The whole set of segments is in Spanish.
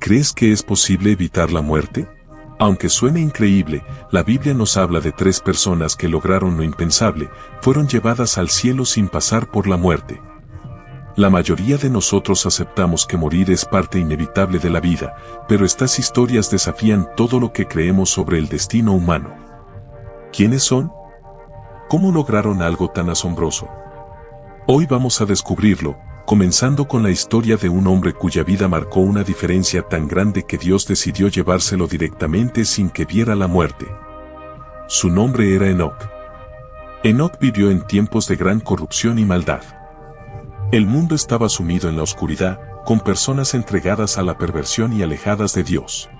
¿Crees que es posible evitar la muerte? Aunque suene increíble, la Biblia nos habla de 3 personas que lograron lo impensable, fueron llevadas al cielo sin pasar por la muerte. La mayoría de nosotros aceptamos que morir es parte inevitable de la vida, pero estas historias desafían todo lo que creemos sobre el destino humano. ¿Quiénes son? ¿Cómo lograron algo tan asombroso? Hoy vamos a descubrirlo, comenzando con la historia de un hombre cuya vida marcó una diferencia tan grande que Dios decidió llevárselo directamente sin que viera la muerte. Su nombre era Enoc. Enoc vivió en tiempos de gran corrupción y maldad. El mundo estaba sumido en la oscuridad, con personas entregadas a la perversión y alejadas de Dios.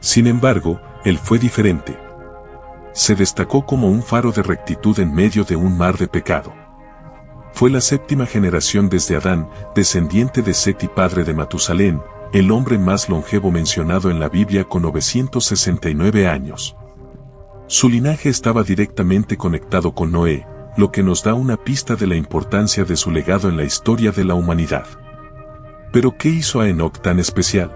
Sin embargo, él fue diferente. Se destacó como un faro de rectitud en medio de un mar de pecado. Fue la 7ª generación desde Adán, descendiente de Set y padre de Matusalén, el hombre más longevo mencionado en la Biblia con 969 años. Su linaje estaba directamente conectado con Noé, lo que nos da una pista de la importancia de su legado en la historia de la humanidad. Pero ¿qué hizo a Enoc tan especial?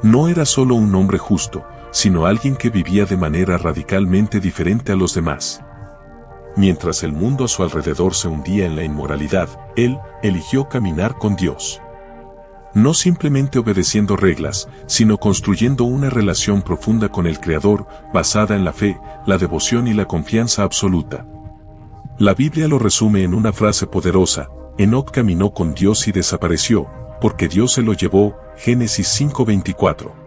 No era solo un hombre justo, sino alguien que vivía de manera radicalmente diferente a los demás. Mientras el mundo a su alrededor se hundía en la inmoralidad, él eligió caminar con Dios. No simplemente obedeciendo reglas, sino construyendo una relación profunda con el Creador, basada en la fe, la devoción y la confianza absoluta. La Biblia lo resume en una frase poderosa: Enoc caminó con Dios y desapareció, porque Dios se lo llevó, Génesis 5:24.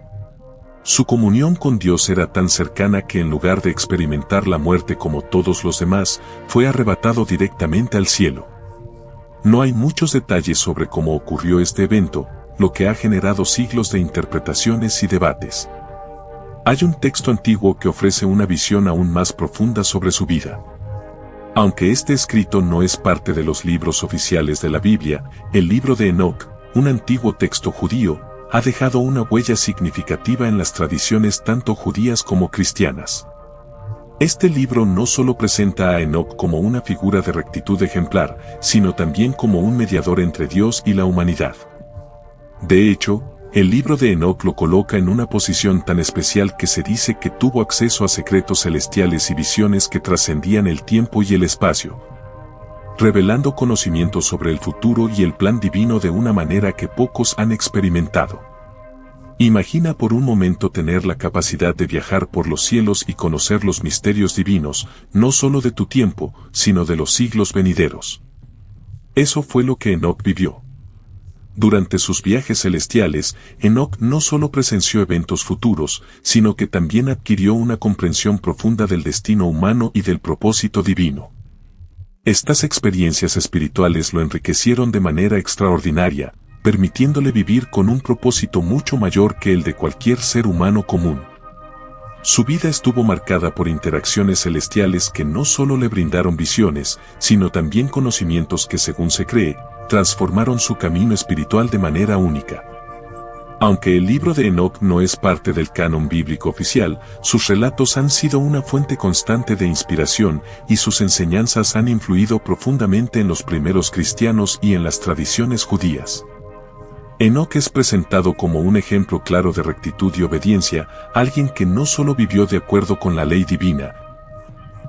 Su comunión con Dios era tan cercana que en lugar de experimentar la muerte como todos los demás, fue arrebatado directamente al cielo. No hay muchos detalles sobre cómo ocurrió este evento, lo que ha generado siglos de interpretaciones y debates. Hay un texto antiguo que ofrece una visión aún más profunda sobre su vida. Aunque este escrito no es parte de los libros oficiales de la Biblia, el libro de Enoc, un antiguo texto judío, ha dejado una huella significativa en las tradiciones tanto judías como cristianas. Este libro no solo presenta a Enoc como una figura de rectitud ejemplar, sino también como un mediador entre Dios y la humanidad. De hecho, el libro de Enoc lo coloca en una posición tan especial que se dice que tuvo acceso a secretos celestiales y visiones que trascendían el tiempo y el espacio, revelando conocimientos sobre el futuro y el plan divino de una manera que pocos han experimentado. Imagina por un momento tener la capacidad de viajar por los cielos y conocer los misterios divinos, no solo de tu tiempo, sino de los siglos venideros. Eso fue lo que Enoc vivió. Durante sus viajes celestiales, Enoc no solo presenció eventos futuros, sino que también adquirió una comprensión profunda del destino humano y del propósito divino. Estas experiencias espirituales lo enriquecieron de manera extraordinaria, permitiéndole vivir con un propósito mucho mayor que el de cualquier ser humano común. Su vida estuvo marcada por interacciones celestiales que no solo le brindaron visiones, sino también conocimientos que, según se cree, transformaron su camino espiritual de manera única. Aunque el libro de Enoc no es parte del canon bíblico oficial, sus relatos han sido una fuente constante de inspiración y sus enseñanzas han influido profundamente en los primeros cristianos y en las tradiciones judías. Enoc es presentado como un ejemplo claro de rectitud y obediencia, alguien que no solo vivió de acuerdo con la ley divina,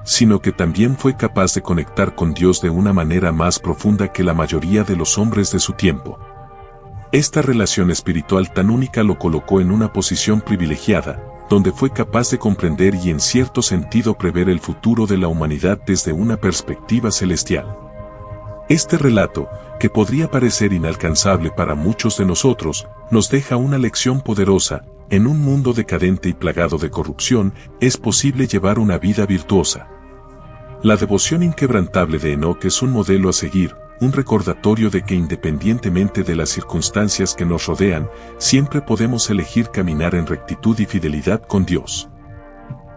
sino que también fue capaz de conectar con Dios de una manera más profunda que la mayoría de los hombres de su tiempo. Esta relación espiritual tan única lo colocó en una posición privilegiada, donde fue capaz de comprender y en cierto sentido prever el futuro de la humanidad desde una perspectiva celestial. Este relato, que podría parecer inalcanzable para muchos de nosotros, nos deja una lección poderosa: en un mundo decadente y plagado de corrupción, es posible llevar una vida virtuosa. La devoción inquebrantable de Enoc es un modelo a seguir, un recordatorio de que independientemente de las circunstancias que nos rodean, siempre podemos elegir caminar en rectitud y fidelidad con Dios.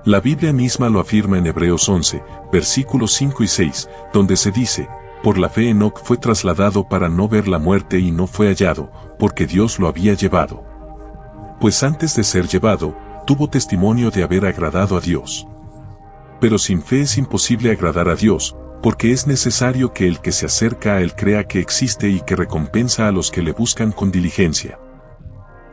La Biblia misma lo afirma en Hebreos 11, versículos 5 y 6, donde se dice: por la fe Enoc fue trasladado para no ver la muerte y no fue hallado, porque Dios lo había llevado. Pues antes de ser llevado, tuvo testimonio de haber agradado a Dios. Pero sin fe es imposible agradar a Dios, porque es necesario que el que se acerca a Él crea que existe y que recompensa a los que le buscan con diligencia.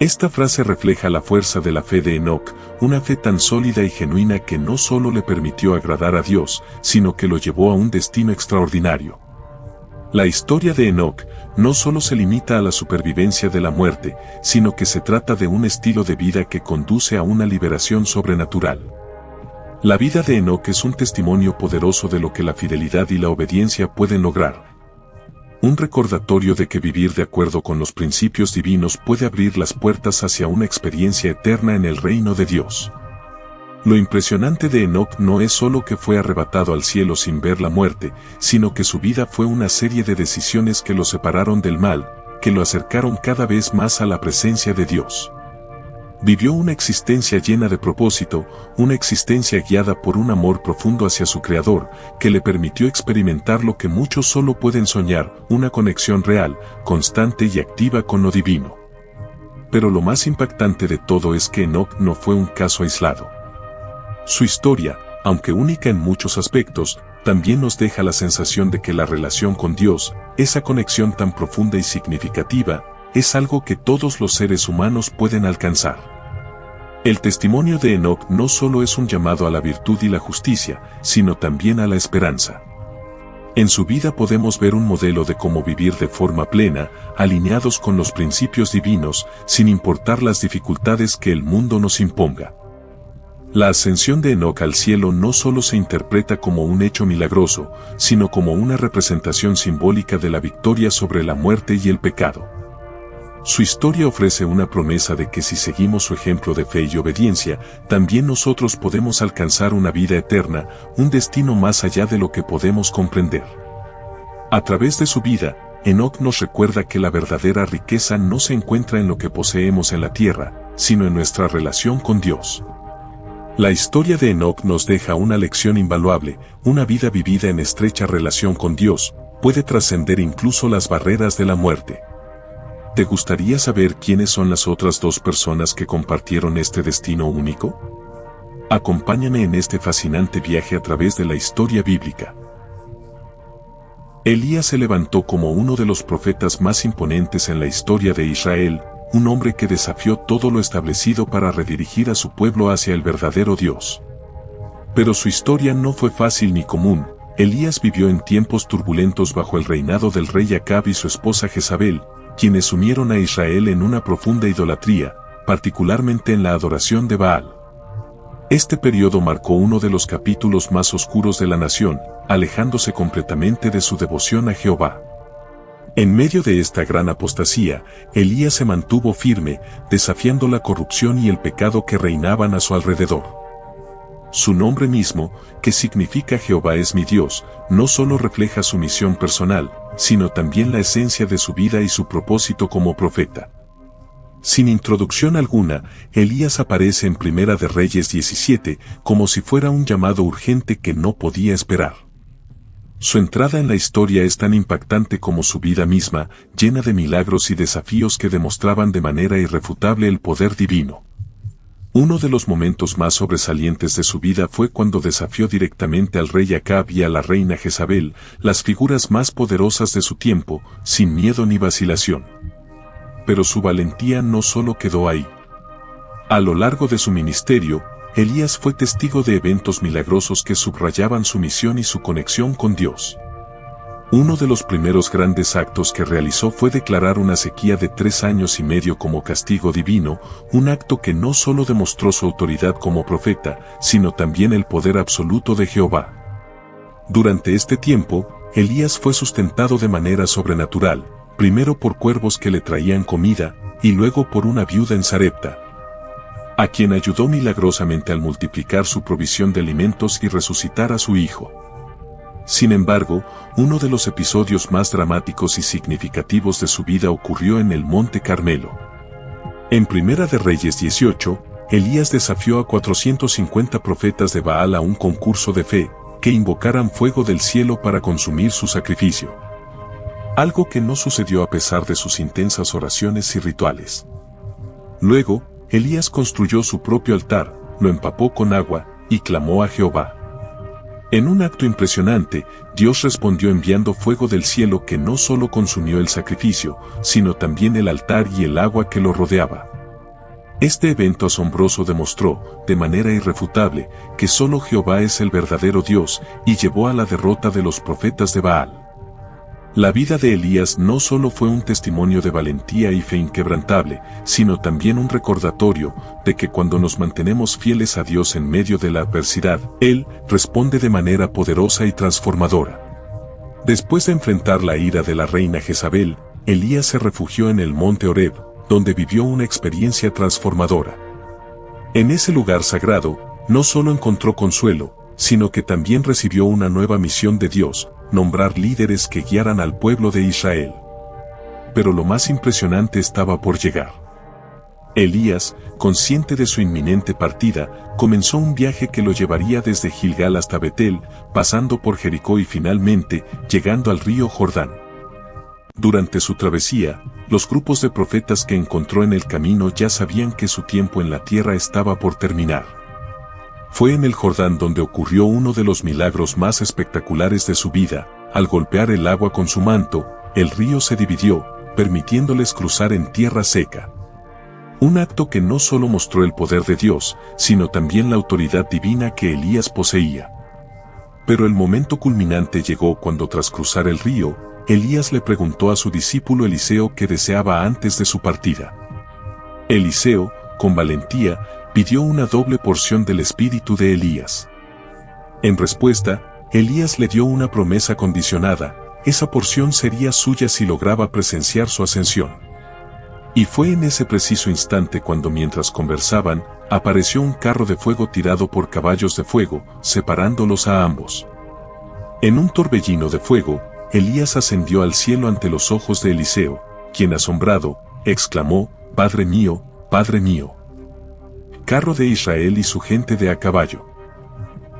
Esta frase refleja la fuerza de la fe de Enoc, una fe tan sólida y genuina que no solo le permitió agradar a Dios, sino que lo llevó a un destino extraordinario. La historia de Enoc no solo se limita a la supervivencia de la muerte, sino que se trata de un estilo de vida que conduce a una liberación sobrenatural. La vida de Enoc es un testimonio poderoso de lo que la fidelidad y la obediencia pueden lograr. Un recordatorio de que vivir de acuerdo con los principios divinos puede abrir las puertas hacia una experiencia eterna en el reino de Dios. Lo impresionante de Enoc no es solo que fue arrebatado al cielo sin ver la muerte, sino que su vida fue una serie de decisiones que lo separaron del mal, que lo acercaron cada vez más a la presencia de Dios. Vivió una existencia llena de propósito, una existencia guiada por un amor profundo hacia su Creador, que le permitió experimentar lo que muchos solo pueden soñar, una conexión real, constante y activa con lo divino. Pero lo más impactante de todo es que Enoc no fue un caso aislado. Su historia, aunque única en muchos aspectos, también nos deja la sensación de que la relación con Dios, esa conexión tan profunda y significativa, es algo que todos los seres humanos pueden alcanzar. El testimonio de Enoc no solo es un llamado a la virtud y la justicia, sino también a la esperanza. En su vida podemos ver un modelo de cómo vivir de forma plena, alineados con los principios divinos, sin importar las dificultades que el mundo nos imponga. La ascensión de Enoc al cielo no solo se interpreta como un hecho milagroso, sino como una representación simbólica de la victoria sobre la muerte y el pecado. Su historia ofrece una promesa de que si seguimos su ejemplo de fe y obediencia, también nosotros podemos alcanzar una vida eterna, un destino más allá de lo que podemos comprender. A través de su vida, Enoc nos recuerda que la verdadera riqueza no se encuentra en lo que poseemos en la tierra, sino en nuestra relación con Dios. La historia de Enoc nos deja una lección invaluable: una vida vivida en estrecha relación con Dios puede trascender incluso las barreras de la muerte. ¿Te gustaría saber quiénes son las otras dos personas que compartieron este destino único? Acompáñame en este fascinante viaje a través de la historia bíblica. Elías se levantó como uno de los profetas más imponentes en la historia de Israel, un hombre que desafió todo lo establecido para redirigir a su pueblo hacia el verdadero Dios. Pero su historia no fue fácil ni común. Elías vivió en tiempos turbulentos bajo el reinado del rey Acab y su esposa Jezabel, quienes unieron a Israel en una profunda idolatría, particularmente en la adoración de Baal. Este periodo marcó uno de los capítulos más oscuros de la nación, alejándose completamente de su devoción a Jehová. En medio de esta gran apostasía, Elías se mantuvo firme, desafiando la corrupción y el pecado que reinaban a su alrededor. Su nombre mismo, que significa Jehová es mi Dios, no solo refleja su misión personal, sino también la esencia de su vida y su propósito como profeta. Sin introducción alguna, Elías aparece en Primera de Reyes 17, como si fuera un llamado urgente que no podía esperar. Su entrada en la historia es tan impactante como su vida misma, llena de milagros y desafíos que demostraban de manera irrefutable el poder divino. Uno de los momentos más sobresalientes de su vida fue cuando desafió directamente al rey Acab y a la reina Jezabel, las figuras más poderosas de su tiempo, sin miedo ni vacilación. Pero su valentía no solo quedó ahí. A lo largo de su ministerio, Elías fue testigo de eventos milagrosos que subrayaban su misión y su conexión con Dios. Uno de los primeros grandes actos que realizó fue declarar una sequía de 3 años y medio como castigo divino, un acto que no solo demostró su autoridad como profeta, sino también el poder absoluto de Jehová. Durante este tiempo, Elías fue sustentado de manera sobrenatural, primero por cuervos que le traían comida, y luego por una viuda en Sarepta, a quien ayudó milagrosamente al multiplicar su provisión de alimentos y resucitar a su hijo. Sin embargo, uno de los episodios más dramáticos y significativos de su vida ocurrió en el Monte Carmelo. En Primera de Reyes 18, Elías desafió a 450 profetas de Baal a un concurso de fe, que invocaran fuego del cielo para consumir su sacrificio. Algo que no sucedió a pesar de sus intensas oraciones y rituales. Luego, Elías construyó su propio altar, lo empapó con agua, y clamó a Jehová. En un acto impresionante, Dios respondió enviando fuego del cielo que no solo consumió el sacrificio, sino también el altar y el agua que lo rodeaba. Este evento asombroso demostró, de manera irrefutable, que solo Jehová es el verdadero Dios y llevó a la derrota de los profetas de Baal. La vida de Elías no solo fue un testimonio de valentía y fe inquebrantable, sino también un recordatorio de que cuando nos mantenemos fieles a Dios en medio de la adversidad, Él responde de manera poderosa y transformadora. Después de enfrentar la ira de la reina Jezabel, Elías se refugió en el monte Horeb, donde vivió una experiencia transformadora. En ese lugar sagrado, no solo encontró consuelo, sino que también recibió una nueva misión de Dios, nombrar líderes que guiaran al pueblo de Israel. Pero lo más impresionante estaba por llegar. Elías, consciente de su inminente partida, comenzó un viaje que lo llevaría desde Gilgal hasta Betel, pasando por Jericó y finalmente, llegando al río Jordán. Durante su travesía, los grupos de profetas que encontró en el camino ya sabían que su tiempo en la tierra estaba por terminar. Fue en el Jordán donde ocurrió uno de los milagros más espectaculares de su vida. Al golpear el agua con su manto, el río se dividió, permitiéndoles cruzar en tierra seca. Un acto que no solo mostró el poder de Dios, sino también la autoridad divina que Elías poseía. Pero el momento culminante llegó cuando tras cruzar el río, Elías le preguntó a su discípulo Eliseo qué deseaba antes de su partida. Eliseo, con valentía, pidió una doble porción del espíritu de Elías. En respuesta, Elías le dio una promesa condicionada: esa porción sería suya si lograba presenciar su ascensión. Y fue en ese preciso instante cuando, mientras conversaban, apareció un carro de fuego tirado por caballos de fuego, separándolos a ambos. En un torbellino de fuego, Elías ascendió al cielo ante los ojos de Eliseo, quien asombrado, exclamó: «Padre mío, Padre mío. Carro de Israel y su gente de a caballo».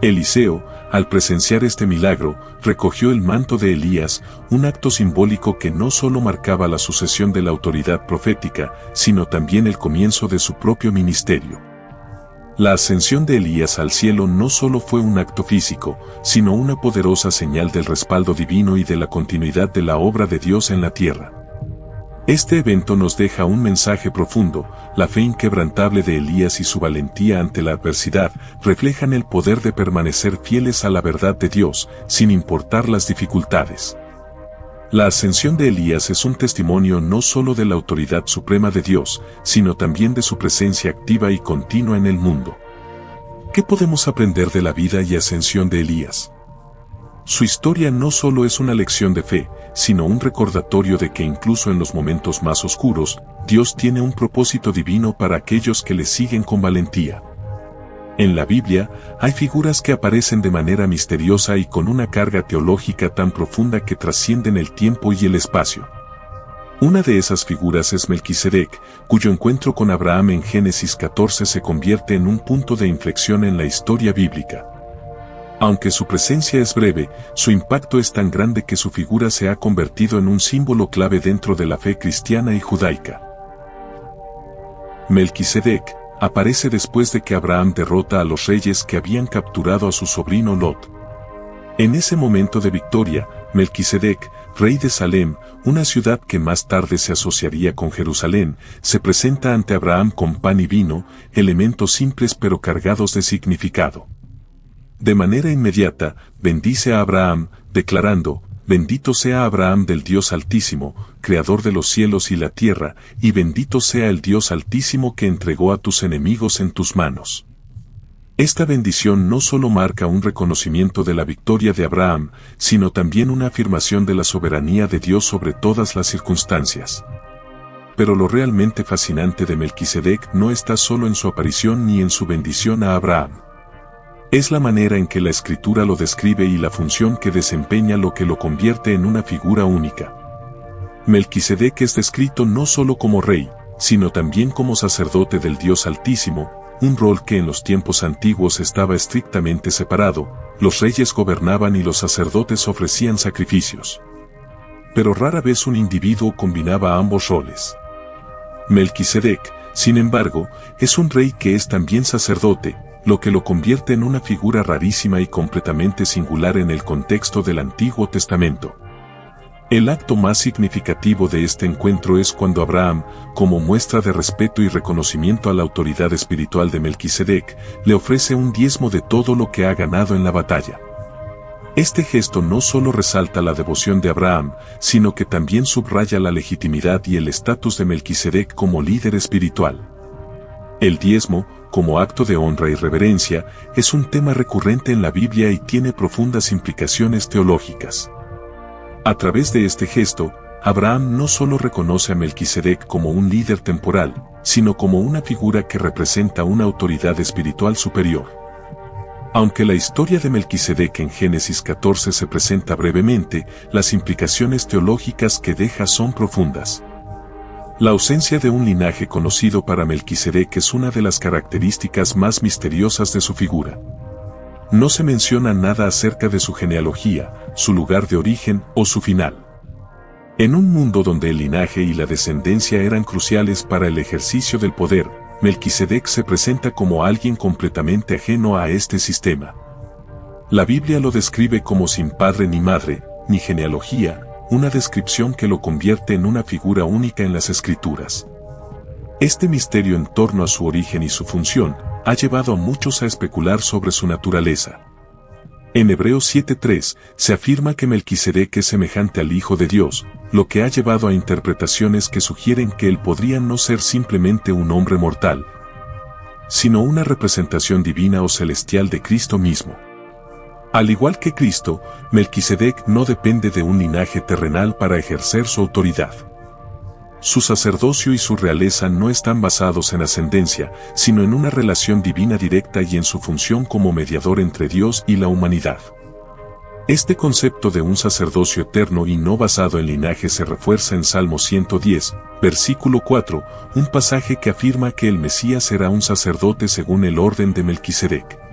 Eliseo, al presenciar este milagro, recogió el manto de Elías, un acto simbólico que no solo marcaba la sucesión de la autoridad profética, sino también el comienzo de su propio ministerio. La ascensión de Elías al cielo no solo fue un acto físico, sino una poderosa señal del respaldo divino y de la continuidad de la obra de Dios en la tierra. Este evento nos deja un mensaje profundo: la fe inquebrantable de Elías y su valentía ante la adversidad reflejan el poder de permanecer fieles a la verdad de Dios, sin importar las dificultades. La ascensión de Elías es un testimonio no solo de la autoridad suprema de Dios, sino también de su presencia activa y continua en el mundo. ¿Qué podemos aprender de la vida y ascensión de Elías? Su historia no solo es una lección de fe, sino un recordatorio de que incluso en los momentos más oscuros, Dios tiene un propósito divino para aquellos que le siguen con valentía. En la Biblia, hay figuras que aparecen de manera misteriosa y con una carga teológica tan profunda que trascienden el tiempo y el espacio. Una de esas figuras es Melquisedec, cuyo encuentro con Abraham en Génesis 14 se convierte en un punto de inflexión en la historia bíblica. Aunque su presencia es breve, su impacto es tan grande que su figura se ha convertido en un símbolo clave dentro de la fe cristiana y judaica. Melquisedec aparece después de que Abraham derrota a los reyes que habían capturado a su sobrino Lot. En ese momento de victoria, Melquisedec, rey de Salem, una ciudad que más tarde se asociaría con Jerusalén, se presenta ante Abraham con pan y vino, elementos simples pero cargados de significado. De manera inmediata, bendice a Abraham, declarando: «Bendito sea Abraham del Dios Altísimo, creador de los cielos y la tierra, y bendito sea el Dios Altísimo que entregó a tus enemigos en tus manos». Esta bendición no solo marca un reconocimiento de la victoria de Abraham, sino también una afirmación de la soberanía de Dios sobre todas las circunstancias. Pero lo realmente fascinante de Melquisedec no está solo en su aparición ni en su bendición a Abraham. Es la manera en que la Escritura lo describe y la función que desempeña lo que lo convierte en una figura única. Melquisedec es descrito no solo como rey, sino también como sacerdote del Dios Altísimo, un rol que en los tiempos antiguos estaba estrictamente separado. Los reyes gobernaban y los sacerdotes ofrecían sacrificios. Pero rara vez un individuo combinaba ambos roles. Melquisedec, sin embargo, es un rey que es también sacerdote, lo que lo convierte en una figura rarísima y completamente singular en el contexto del Antiguo Testamento. El acto más significativo de este encuentro es cuando Abraham, como muestra de respeto y reconocimiento a la autoridad espiritual de Melquisedec, le ofrece un diezmo de todo lo que ha ganado en la batalla. Este gesto no solo resalta la devoción de Abraham, sino que también subraya la legitimidad y el estatus de Melquisedec como líder espiritual. El diezmo, como acto de honra y reverencia, es un tema recurrente en la Biblia y tiene profundas implicaciones teológicas. A través de este gesto, Abraham no solo reconoce a Melquisedec como un líder temporal, sino como una figura que representa una autoridad espiritual superior. Aunque la historia de Melquisedec en Génesis 14 se presenta brevemente, las implicaciones teológicas que deja son profundas. La ausencia de un linaje conocido para Melquisedec es una de las características más misteriosas de su figura. No se menciona nada acerca de su genealogía, su lugar de origen o su final. En un mundo donde el linaje y la descendencia eran cruciales para el ejercicio del poder, Melquisedec se presenta como alguien completamente ajeno a este sistema. La Biblia lo describe como sin padre ni madre, ni genealogía, una descripción que lo convierte en una figura única en las Escrituras. Este misterio en torno a su origen y su función ha llevado a muchos a especular sobre su naturaleza. En Hebreos 7:3 se afirma que Melquisedec es semejante al Hijo de Dios, lo que ha llevado a interpretaciones que sugieren que él podría no ser simplemente un hombre mortal, sino una representación divina o celestial de Cristo mismo. Al igual que Cristo, Melquisedec no depende de un linaje terrenal para ejercer su autoridad. Su sacerdocio y su realeza no están basados en ascendencia, sino en una relación divina directa y en su función como mediador entre Dios y la humanidad. Este concepto de un sacerdocio eterno y no basado en linaje se refuerza en Salmo 110, versículo 4, un pasaje que afirma que el Mesías será un sacerdote según el orden de Melquisedec.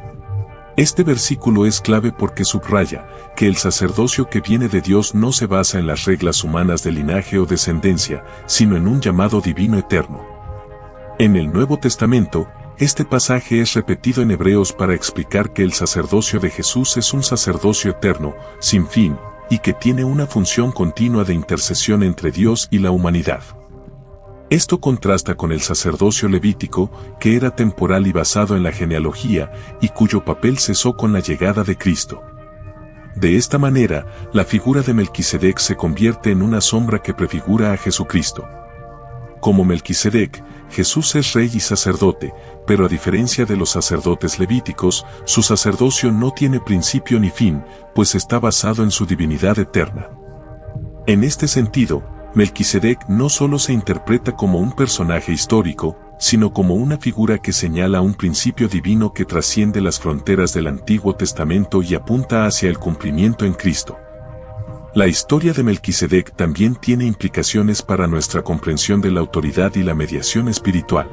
Este versículo es clave porque subraya que el sacerdocio que viene de Dios no se basa en las reglas humanas de linaje o descendencia, sino en un llamado divino eterno. En el Nuevo Testamento, este pasaje es repetido en Hebreos para explicar que el sacerdocio de Jesús es un sacerdocio eterno, sin fin, y que tiene una función continua de intercesión entre Dios y la humanidad. Esto contrasta con el sacerdocio levítico, que era temporal y basado en la genealogía, y cuyo papel cesó con la llegada de Cristo. De esta manera, la figura de Melquisedec se convierte en una sombra que prefigura a Jesucristo. Como Melquisedec, Jesús es rey y sacerdote, pero a diferencia de los sacerdotes levíticos, su sacerdocio no tiene principio ni fin, pues está basado en su divinidad eterna. En este sentido, Melquisedec no solo se interpreta como un personaje histórico, sino como una figura que señala un principio divino que trasciende las fronteras del Antiguo Testamento y apunta hacia el cumplimiento en Cristo. La historia de Melquisedec también tiene implicaciones para nuestra comprensión de la autoridad y la mediación espiritual.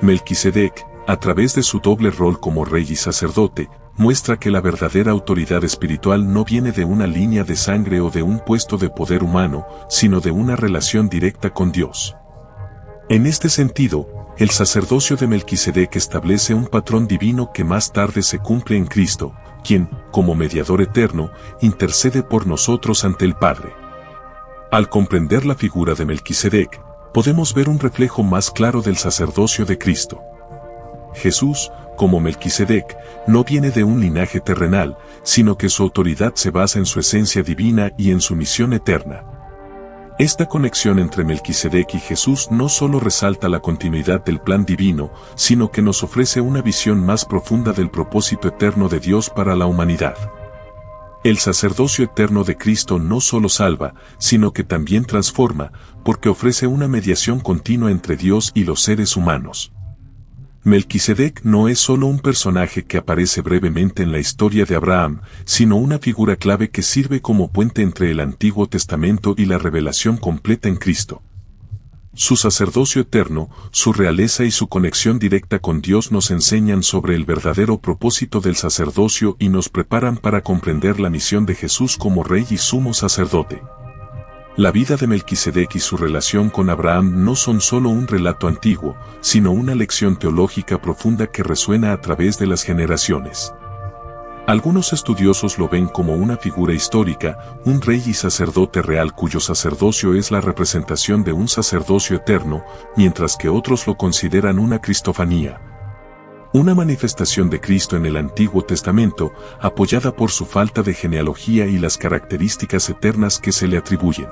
Melquisedec, a través de su doble rol como rey y sacerdote, muestra que la verdadera autoridad espiritual no viene de una línea de sangre o de un puesto de poder humano, sino de una relación directa con Dios. En este sentido, el sacerdocio de Melquisedec establece un patrón divino que más tarde se cumple en Cristo, quien, como mediador eterno, intercede por nosotros ante el Padre. Al comprender la figura de Melquisedec, podemos ver un reflejo más claro del sacerdocio de Cristo. Jesús, como Melquisedec, no viene de un linaje terrenal, sino que su autoridad se basa en su esencia divina y en su misión eterna. Esta conexión entre Melquisedec y Jesús no solo resalta la continuidad del plan divino, sino que nos ofrece una visión más profunda del propósito eterno de Dios para la humanidad. El sacerdocio eterno de Cristo no solo salva, sino que también transforma, porque ofrece una mediación continua entre Dios y los seres humanos. Melquisedec no es solo un personaje que aparece brevemente en la historia de Abraham, sino una figura clave que sirve como puente entre el Antiguo Testamento y la revelación completa en Cristo. Su sacerdocio eterno, su realeza y su conexión directa con Dios nos enseñan sobre el verdadero propósito del sacerdocio y nos preparan para comprender la misión de Jesús como Rey y Sumo Sacerdote. La vida de Melquisedec y su relación con Abraham no son solo un relato antiguo, sino una lección teológica profunda que resuena a través de las generaciones. Algunos estudiosos lo ven como una figura histórica, un rey y sacerdote real cuyo sacerdocio es la representación de un sacerdocio eterno, mientras que otros lo consideran una cristofanía. Una manifestación de Cristo en el Antiguo Testamento, apoyada por su falta de genealogía y las características eternas que se le atribuyen.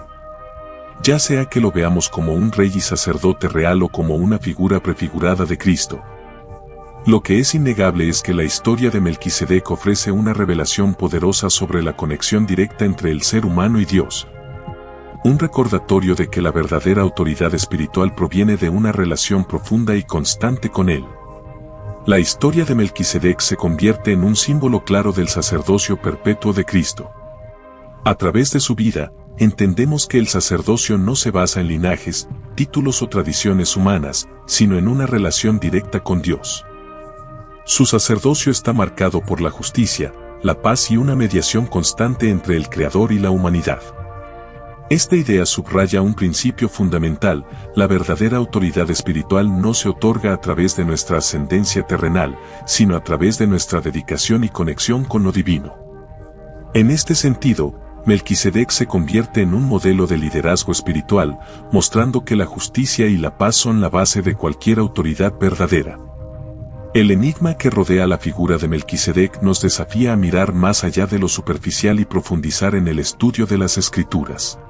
Ya sea que lo veamos como un rey y sacerdote real o como una figura prefigurada de Cristo. Lo que es innegable es que la historia de Melquisedec ofrece una revelación poderosa sobre la conexión directa entre el ser humano y Dios. Un recordatorio de que la verdadera autoridad espiritual proviene de una relación profunda y constante con Él. La historia de Melquisedec se convierte en un símbolo claro del sacerdocio perpetuo de Cristo. A través de su vida, entendemos que el sacerdocio no se basa en linajes, títulos o tradiciones humanas, sino en una relación directa con Dios. Su sacerdocio está marcado por la justicia, la paz y una mediación constante entre el Creador y la humanidad. Esta idea subraya un principio fundamental: la verdadera autoridad espiritual no se otorga a través de nuestra ascendencia terrenal, sino a través de nuestra dedicación y conexión con lo divino. En este sentido, Melquisedec se convierte en un modelo de liderazgo espiritual, mostrando que la justicia y la paz son la base de cualquier autoridad verdadera. El enigma que rodea la figura de Melquisedec nos desafía a mirar más allá de lo superficial y profundizar en el estudio de las Escrituras.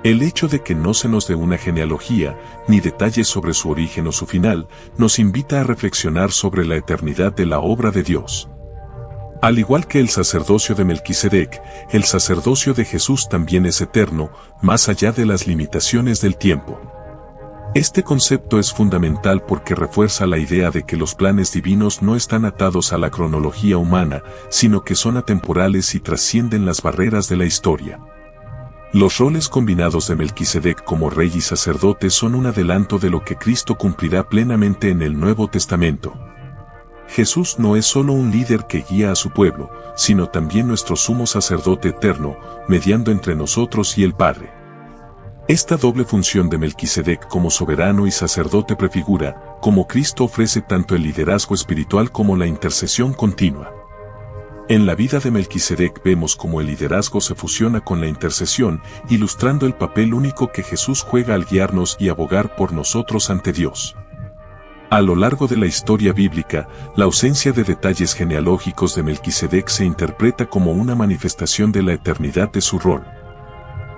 El hecho de que no se nos dé una genealogía, ni detalles sobre su origen o su final, nos invita a reflexionar sobre la eternidad de la obra de Dios. Al igual que el sacerdocio de Melquisedec, el sacerdocio de Jesús también es eterno, más allá de las limitaciones del tiempo. Este concepto es fundamental porque refuerza la idea de que los planes divinos no están atados a la cronología humana, sino que son atemporales y trascienden las barreras de la historia. Los roles combinados de Melquisedec como rey y sacerdote son un adelanto de lo que Cristo cumplirá plenamente en el Nuevo Testamento. Jesús no es solo un líder que guía a su pueblo, sino también nuestro sumo sacerdote eterno, mediando entre nosotros y el Padre. Esta doble función de Melquisedec como soberano y sacerdote prefigura cómo Cristo ofrece tanto el liderazgo espiritual como la intercesión continua. En la vida de Melquisedec vemos cómo el liderazgo se fusiona con la intercesión, ilustrando el papel único que Jesús juega al guiarnos y abogar por nosotros ante Dios. A lo largo de la historia bíblica, la ausencia de detalles genealógicos de Melquisedec se interpreta como una manifestación de la eternidad de su rol.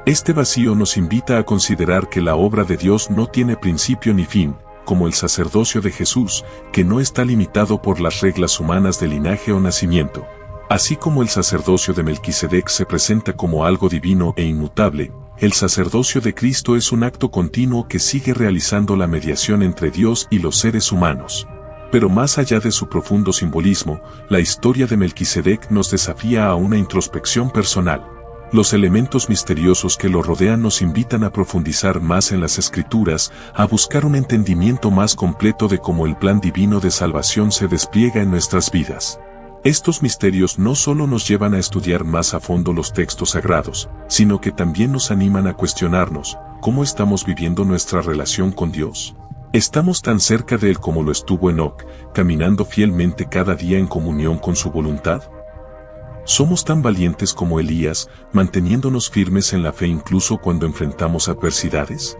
Este vacío nos invita a considerar que la obra de Dios no tiene principio ni fin, como el sacerdocio de Jesús, que no está limitado por las reglas humanas de linaje o nacimiento. Así como el sacerdocio de Melquisedec se presenta como algo divino e inmutable, el sacerdocio de Cristo es un acto continuo que sigue realizando la mediación entre Dios y los seres humanos. Pero más allá de su profundo simbolismo, la historia de Melquisedec nos desafía a una introspección personal. Los elementos misteriosos que lo rodean nos invitan a profundizar más en las Escrituras, a buscar un entendimiento más completo de cómo el plan divino de salvación se despliega en nuestras vidas. Estos misterios no solo nos llevan a estudiar más a fondo los textos sagrados, sino que también nos animan a cuestionarnos: ¿cómo estamos viviendo nuestra relación con Dios? ¿Estamos tan cerca de Él como lo estuvo Enoc, caminando fielmente cada día en comunión con su voluntad? ¿Somos tan valientes como Elías, manteniéndonos firmes en la fe incluso cuando enfrentamos adversidades?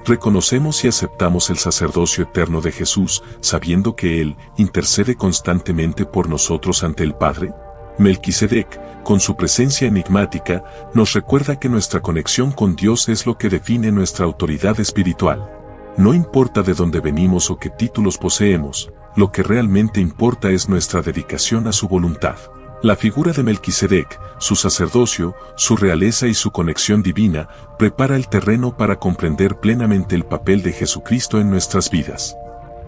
¿Reconocemos y aceptamos el sacerdocio eterno de Jesús, sabiendo que Él intercede constantemente por nosotros ante el Padre? Melquisedec, con su presencia enigmática, nos recuerda que nuestra conexión con Dios es lo que define nuestra autoridad espiritual. No importa de dónde venimos o qué títulos poseemos, lo que realmente importa es nuestra dedicación a su voluntad. La figura de Melquisedec, su sacerdocio, su realeza y su conexión divina, prepara el terreno para comprender plenamente el papel de Jesucristo en nuestras vidas.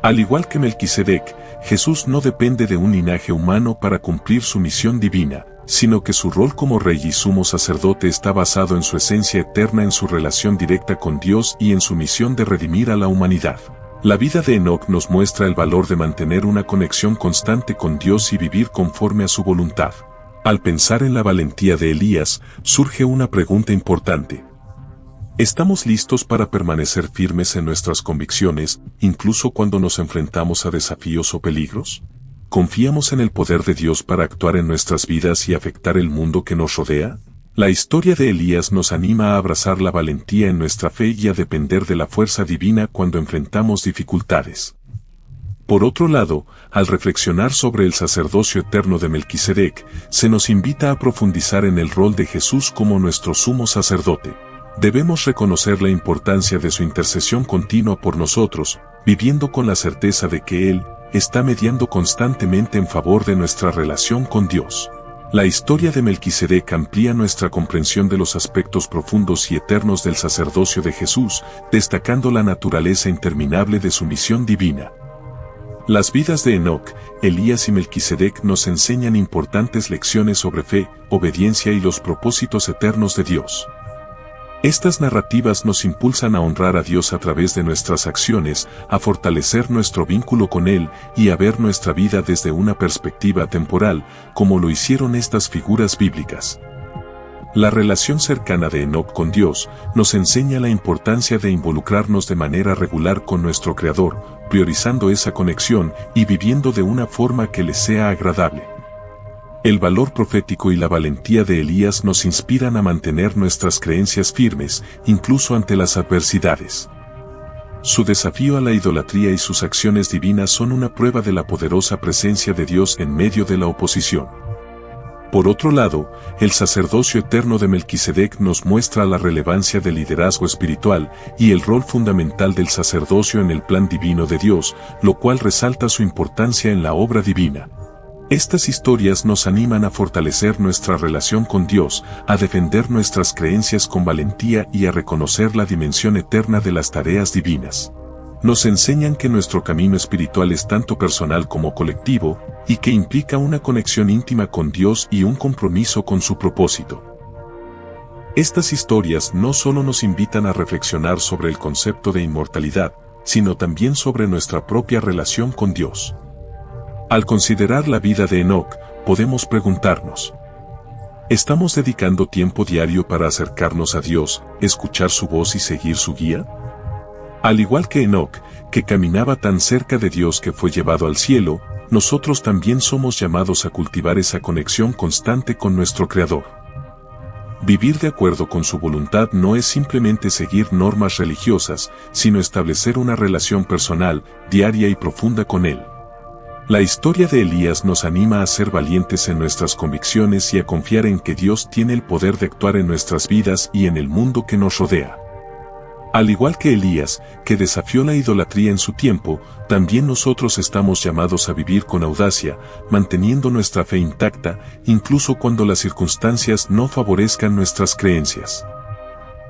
Al igual que Melquisedec, Jesús no depende de un linaje humano para cumplir su misión divina, sino que su rol como rey y sumo sacerdote está basado en su esencia eterna, en su relación directa con Dios y en su misión de redimir a la humanidad. La vida de Enoc nos muestra el valor de mantener una conexión constante con Dios y vivir conforme a su voluntad. Al pensar en la valentía de Elías, surge una pregunta importante. ¿Estamos listos para permanecer firmes en nuestras convicciones, incluso cuando nos enfrentamos a desafíos o peligros? ¿confiamos en el poder de Dios para actuar en nuestras vidas y afectar el mundo que nos rodea? La historia de Elías nos anima a abrazar la valentía en nuestra fe y a depender de la fuerza divina cuando enfrentamos dificultades. Por otro lado, al reflexionar sobre el sacerdocio eterno de Melquisedec, se nos invita a profundizar en el rol de Jesús como nuestro sumo sacerdote. Debemos reconocer la importancia de su intercesión continua por nosotros, viviendo con la certeza de que Él está mediando constantemente en favor de nuestra relación con Dios. La historia de Melquisedec amplía nuestra comprensión de los aspectos profundos y eternos del sacerdocio de Jesús, destacando la naturaleza interminable de su misión divina. Las vidas de Enoc, Elías y Melquisedec nos enseñan importantes lecciones sobre fe, obediencia y los propósitos eternos de Dios. Estas narrativas nos impulsan a honrar a Dios a través de nuestras acciones, a fortalecer nuestro vínculo con Él y a ver nuestra vida desde una perspectiva temporal, como lo hicieron estas figuras bíblicas. La relación cercana de Enoc con Dios nos enseña la importancia de involucrarnos de manera regular con nuestro Creador, priorizando esa conexión y viviendo de una forma que le sea agradable. El valor profético y la valentía de Elías nos inspiran a mantener nuestras creencias firmes, incluso ante las adversidades. Su desafío a la idolatría y sus acciones divinas son una prueba de la poderosa presencia de Dios en medio de la oposición. Por otro lado, el sacerdocio eterno de Melquisedec nos muestra la relevancia del liderazgo espiritual y el rol fundamental del sacerdocio en el plan divino de Dios, lo cual resalta su importancia en la obra divina. Estas historias nos animan a fortalecer nuestra relación con Dios, a defender nuestras creencias con valentía y a reconocer la dimensión eterna de las tareas divinas. Nos enseñan que nuestro camino espiritual es tanto personal como colectivo, y que implica una conexión íntima con Dios y un compromiso con su propósito. Estas historias no solo nos invitan a reflexionar sobre el concepto de inmortalidad, sino también sobre nuestra propia relación con Dios. Al considerar la vida de Enoc, podemos preguntarnos: ¿estamos dedicando tiempo diario para acercarnos a Dios, escuchar su voz y seguir su guía? Al igual que Enoc, que caminaba tan cerca de Dios que fue llevado al cielo, nosotros también somos llamados a cultivar esa conexión constante con nuestro Creador. Vivir de acuerdo con su voluntad no es simplemente seguir normas religiosas, sino establecer una relación personal, diaria y profunda con Él. La historia de Elías nos anima a ser valientes en nuestras convicciones y a confiar en que Dios tiene el poder de actuar en nuestras vidas y en el mundo que nos rodea. Al igual que Elías, que desafió la idolatría en su tiempo, también nosotros estamos llamados a vivir con audacia, manteniendo nuestra fe intacta, incluso cuando las circunstancias no favorezcan nuestras creencias.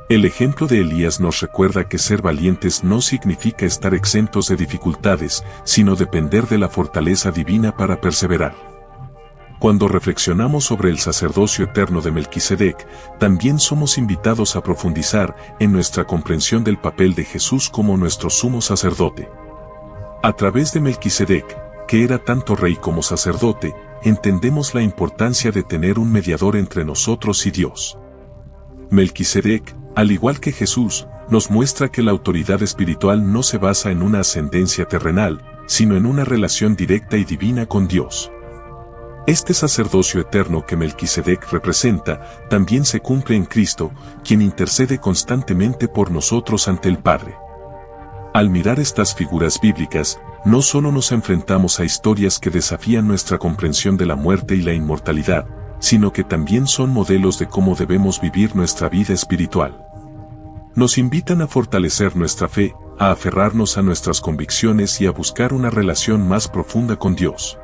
El ejemplo de Elías nos recuerda que ser valientes no significa estar exentos de dificultades, sino depender de la fortaleza divina para perseverar. Cuando reflexionamos sobre el sacerdocio eterno de Melquisedec, también somos invitados a profundizar en nuestra comprensión del papel de Jesús como nuestro sumo sacerdote. A través de Melquisedec, que era tanto rey como sacerdote, entendemos la importancia de tener un mediador entre nosotros y Dios. Melquisedec, al igual que Jesús, nos muestra que la autoridad espiritual no se basa en una ascendencia terrenal, sino en una relación directa y divina con Dios. Este sacerdocio eterno que Melquisedec representa, también se cumple en Cristo, quien intercede constantemente por nosotros ante el Padre. Al mirar estas figuras bíblicas, no solo nos enfrentamos a historias que desafían nuestra comprensión de la muerte y la inmortalidad, sino que también son modelos de cómo debemos vivir nuestra vida espiritual. Nos invitan a fortalecer nuestra fe, a aferrarnos a nuestras convicciones y a buscar una relación más profunda con Dios.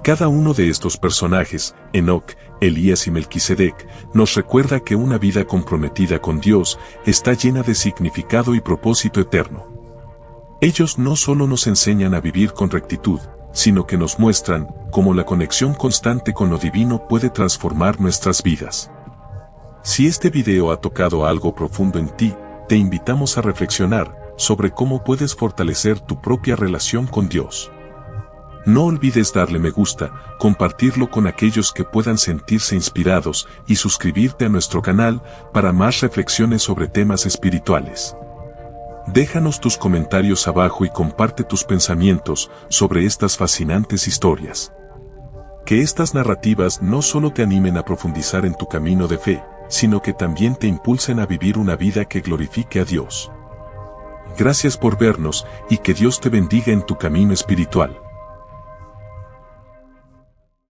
Cada uno de estos personajes, Enoc, Elías y Melquisedec, nos recuerda que una vida comprometida con Dios está llena de significado y propósito eterno. Ellos no solo nos enseñan a vivir con rectitud, sino que nos muestran cómo la conexión constante con lo divino puede transformar nuestras vidas. Si este video ha tocado algo profundo en ti, te invitamos a reflexionar sobre cómo puedes fortalecer tu propia relación con Dios. No olvides darle me gusta, compartirlo con aquellos que puedan sentirse inspirados y suscribirte a nuestro canal para más reflexiones sobre temas espirituales. Déjanos tus comentarios abajo y comparte tus pensamientos sobre estas fascinantes historias. Que estas narrativas no solo te animen a profundizar en tu camino de fe, sino que también te impulsen a vivir una vida que glorifique a Dios. Gracias por vernos y que Dios te bendiga en tu camino espiritual.